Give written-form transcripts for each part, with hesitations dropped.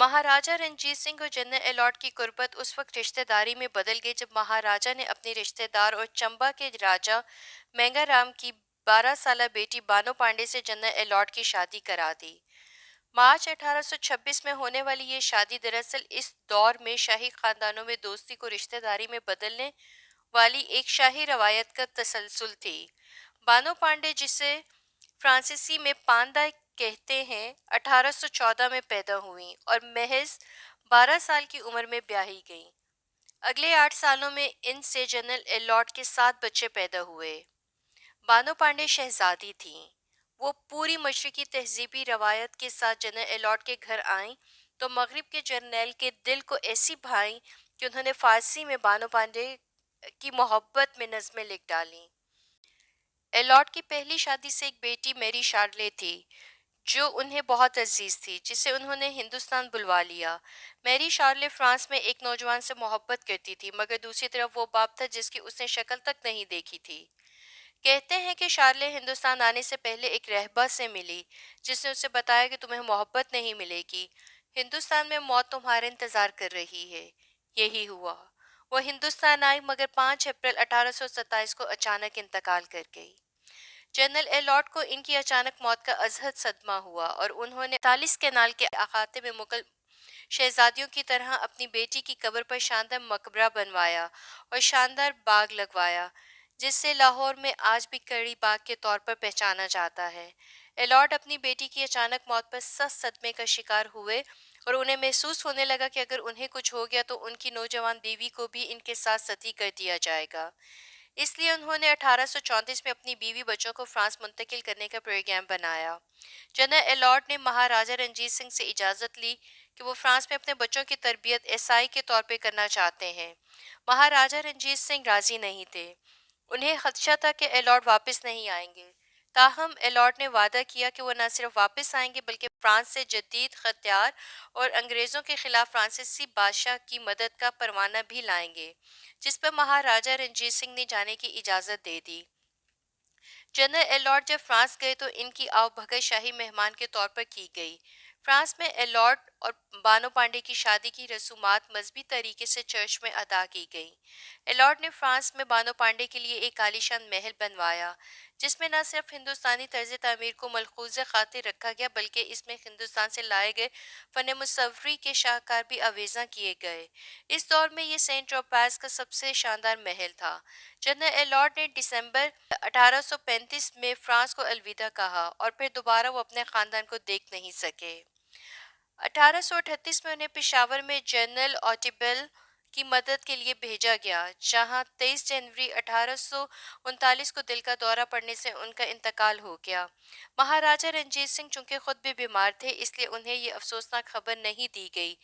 مہاراجہ رنجیت سنگھ اور جنرل ایلارڈ کی قربت اس وقت رشتہ داری میں بدل گئی جب مہاراجہ نے اپنے رشتہ دار اور چمبا کے راجا مہنگا رام کی 12 سالہ بیٹی بانو پانڈے سے جنرل ایلارڈ کی شادی کرا دی۔ مارچ 1826 میں ہونے والی یہ شادی دراصل اس دور میں شاہی خاندانوں میں دوستی کو رشتہ داری میں بدلنے والی ایک شاہی روایت کا تسلسل تھی۔ بانو پانڈے، جسے فرانسیسی میں پاندا کہتے ہیں، 1814 میں پیدا ہوئیں اور محض 12 سال کی عمر میں بیاہی گئیں۔ اگلے 8 سالوں میں ان سے جنرل ایلارڈ کے 7 بچے پیدا ہوئے۔ بانو پانڈے شہزادی تھیں۔ وہ پوری مشرقی تہذیبی روایت کے ساتھ جنرل ایلارڈ کے گھر آئیں تو مغرب کے جرنیل کے دل کو ایسی بھائیں کہ انہوں نے فارسی میں بانو پانڈے کی محبت میں نظمیں لکھ ڈالیں۔ ایلارڈ کی پہلی شادی سے ایک بیٹی میری شارلے تھی جو انہیں بہت عزیز تھی، جسے انہوں نے ہندوستان بلوا لیا۔ میری شارلے فرانس میں ایک نوجوان سے محبت کرتی تھی، مگر دوسری طرف وہ باپ تھا جس کی اس نے شکل تک نہیں دیکھی تھی۔ کہتے ہیں کہ شارلے ہندوستان آنے سے پہلے ایک رہبہ سے ملی جس نے اسے بتایا کہ تمہیں محبت نہیں ملے گی، ہندوستان میں موت تمہارا انتظار کر رہی ہے۔ یہی ہوا، وہ ہندوستان آئی مگر 5 اپریل 1827 کو اچانک انتقال کر گئی۔ جنرل ایلارڈ کو ان کی اچانک موت کا ازحد صدمہ ہوا اور انہوں نے 48 کینال کے احاطے میں مغل شہزادیوں کی طرح اپنی بیٹی کی قبر پر شاندار مقبرہ بنوایا اور شاندار باغ لگوایا، جس سے لاہور میں آج بھی کڑی باغ کے طور پر پہچانا جاتا ہے۔ ایلارڈ اپنی بیٹی کی اچانک موت پر سخت صدمے کا شکار ہوئے اور انہیں محسوس ہونے لگا کہ اگر انہیں کچھ ہو گیا تو ان کی نوجوان بیوی کو بھی ان کے ساتھ ستی کر دیا جائے گا۔ اس لیے انہوں نے 1834 میں اپنی بیوی بچوں کو فرانس منتقل کرنے کا پروگرام بنایا۔ جنرل ایلارڈ نے مہاراجہ رنجیت سنگھ سے اجازت لی کہ وہ فرانس میں اپنے بچوں کی تربیت عیسائی کے طور پہ کرنا چاہتے ہیں۔ مہاراجہ رنجیت سنگھ راضی نہیں تھے۔ انہیں خدشہ تھا کہ ایلارڈ واپس نہیں آئیں گے، تاہم ایلارڈ نے وعدہ کیا کہ وہ نہ صرف واپس آئیں گے بلکہ فرانس سے جدید ہتھیار اور انگریزوں کے خلاف فرانسیسی بادشاہ کی مدد کا پروانہ بھی لائیں گے، جس پر مہاراجہ رنجیت سنگھ نے جانے کی اجازت دے دی۔ جنرل ایلارڈ جب فرانس گئے تو ان کی آؤ بھگت شاہی مہمان کے طور پر کی گئی۔ فرانس میں ایلارڈ اور بانو پانڈے کی شادی کی رسومات مذہبی طریقے سے چرچ میں ادا کی گئیں۔ ایلارڈ نے فرانس میں بانو پانڈے کے لیے ایک عالیشان محل بنوایا، جس میں نہ صرف ہندوستانی طرز تعمیر کو ملحوظ خاطر رکھا گیا بلکہ اس میں ہندوستان سے لائے گئے فن مصوری کے شاہکار بھی آویزاں کیے گئے۔ اس دور میں یہ سینٹ ٹروپاز کا سب سے شاندار محل تھا۔ جنرل ایلارڈ نے دسمبر 1835 میں فرانس کو الوداع کہا اور پھر دوبارہ وہ اپنے خاندان کو دیکھ نہیں سکے۔ 1838 میں انہیں پشاور میں جنرل آٹیبل کی مدد کے لیے بھیجا گیا، جہاں 23 جنوری 1839 کو دل کا دورہ پڑنے سے ان کا انتقال ہو گیا۔ مہاراجہ رنجیت سنگھ چونکہ خود بھی بیمار تھے، اس لیے انہیں یہ افسوسناک خبر نہیں دی گئی۔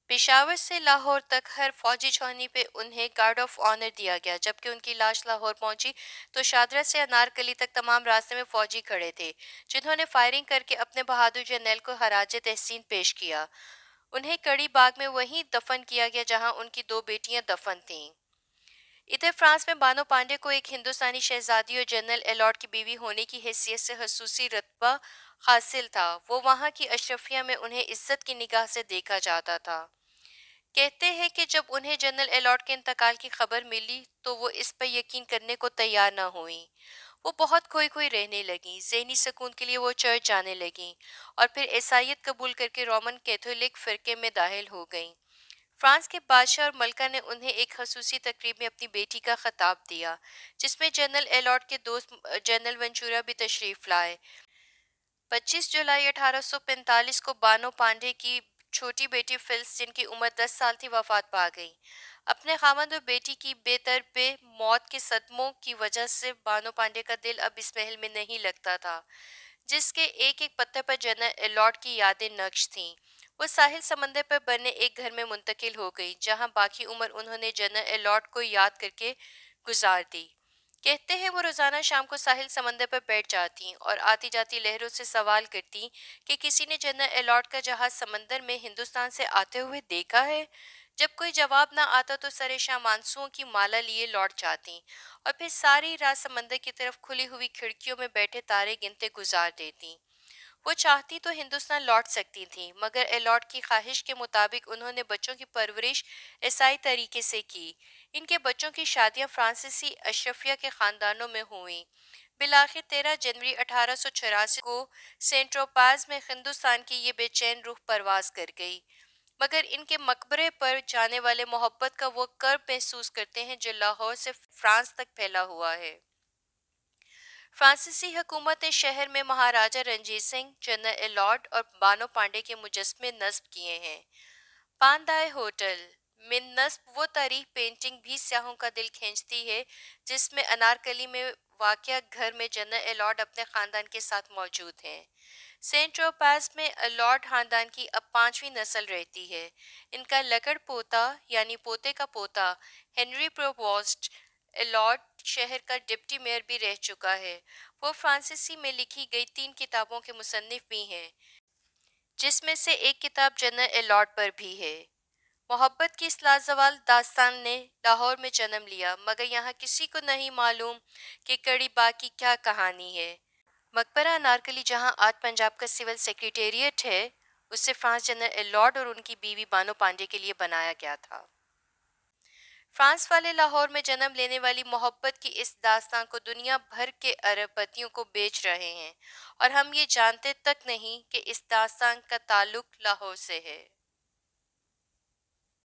پشاور سے لاہور تک ہر فوجی چھاؤنی پہ انہیں گارڈ آف آنر دیا گیا۔ جبکہ ان کی لاش لاہور پہنچی تو شادرہ سے انارکلی تک تمام راستے میں فوجی کھڑے تھے، جنہوں نے فائرنگ کر کے اپنے بہادر جرنیل کو خراج تحسین پیش کیا۔ انہیں کڑی باغ میں وہیں دفن کیا گیا جہاں ان کی 2 بیٹیاں دفن تھیں۔ ادھر فرانس میں بانو پانڈے کو ایک ہندوستانی شہزادی اور جنرل ایلارڈ کی بیوی ہونے کی حیثیت سے خصوصی رتبہ حاصل تھا۔ وہ وہاں کی اشرفیہ میں انہیں عزت کی نگاہ سے دیکھا جاتا تھا۔ کہتے ہیں کہ جب انہیں جنرل ایلارڈ کے انتقال کی خبر ملی تو وہ اس پر یقین کرنے کو تیار نہ ہوئیں۔ وہ بہت کھوئی رہنے لگیں۔ ذہنی سکون کے لیے وہ چرچ جانے لگیں اور پھر عیسائیت قبول کر کے رومن کیتھولک فرقے میں داخل ہو گئیں۔ فرانس کے بادشاہ اور ملکہ نے انہیں ایک خصوصی تقریب میں اپنی بیٹی کا خطاب دیا، جس میں جنرل ایلارڈ کے دوست جنرل ونچورا بھی تشریف لائے۔ 25 جولائی 1845 کو بانو پانڈے کی چھوٹی بیٹی فلس، جن کی عمر 10 سال تھی، وفات پا گئی۔ اپنے خاوند اور بیٹی کی بے طربِ موت کے صدموں کی وجہ سے بانو پانڈے کا دل اب اس محل میں نہیں لگتا تھا، جس کے ایک ایک پتھر پر جنرل ایلارڈ کی یادیں نقش تھیں۔ وہ ساحل سمندر پر بنے ایک گھر میں منتقل ہو گئی، جہاں باقی عمر انہوں نے جنرل ایلارڈ کو یاد کر کے گزار دی۔ کہتے ہیں وہ روزانہ شام کو ساحل سمندر پر بیٹھ جاتی اور آتی جاتی لہروں سے سوال کرتی کہ کسی نے جنرل ایلارڈ کا جہاز سمندر میں ہندوستان سے آتے ہوئے دیکھا ہے؟ جب کوئی جواب نہ آتا تو سر شام آنسوؤں کی مالا لیے لوٹ جاتی اور پھر ساری رات سمندر کی طرف کھلی ہوئی کھڑکیوں میں بیٹھے تارے گنتے گزار دیتی۔ وہ چاہتی تو ہندوستان لوٹ سکتی تھیں، مگر ایلارڈ کی خواہش کے مطابق انہوں نے بچوں کی پرورش عیسائی طریقے سے کی۔ ان کے بچوں کی شادیاں فرانسیسی اشرافیہ کے خاندانوں میں ہوئیں۔ بالآخر 13 جنوری 1884 کو سینٹ ٹروپاز میں ہندوستان کی یہ بے چین روح پرواز کر گئی، مگر ان کے مقبرے پر جانے والے محبت کا وہ کرب محسوس کرتے ہیں جو لاہور سے فرانس تک پھیلا ہوا ہے۔ فرانسیسی حکومت نے شہر میں مہاراجہ رنجیت سنگھ، جنرل ایلارڈ اور بانو پانڈے کے مجسمے نصب کیے ہیں۔ پاندائے ہوٹل میں نصب وہ تاریخ پینٹنگ بھی سیاحوں کا دل کھینچتی ہے، جس میں انارکلی میں واقع گھر میں جنرل ایلارڈ اپنے خاندان کے ساتھ موجود ہیں۔ سینٹ ٹروپاز میں ایلارڈ خاندان کی اب 5ویں نسل رہتی ہے۔ ان کا لکڑ پوتا یعنی پوتے کا پوتا ہنری پرووسٹ ایلارڈ شہر کا ڈپٹی میئر بھی رہ چکا ہے۔ وہ فرانسیسی میں لکھی گئی 3 کتابوں کے مصنف بھی ہیں، جس میں سے ایک کتاب جنرل ایلارڈ پر بھی ہے۔ محبت کی اس لازوال داستان نے لاہور میں جنم لیا، مگر یہاں کسی کو نہیں معلوم کہ کڑی باغ کی کیا کہانی ہے۔ مقبرہ انارکلی، جہاں آج پنجاب کا سول سیکریٹریٹ ہے، اسے فرانس جنرل ایلارڈ اور ان کی بیوی بانو پانڈے کے لیے بنایا گیا تھا۔ فرانس والے لاہور میں جنم لینے والی محبت کی اس داستان کو دنیا بھر کے ارب پتیوں کو بیچ رہے ہیں، اور ہم یہ جانتے تک نہیں کہ اس داستان کا تعلق لاہور سے ہے۔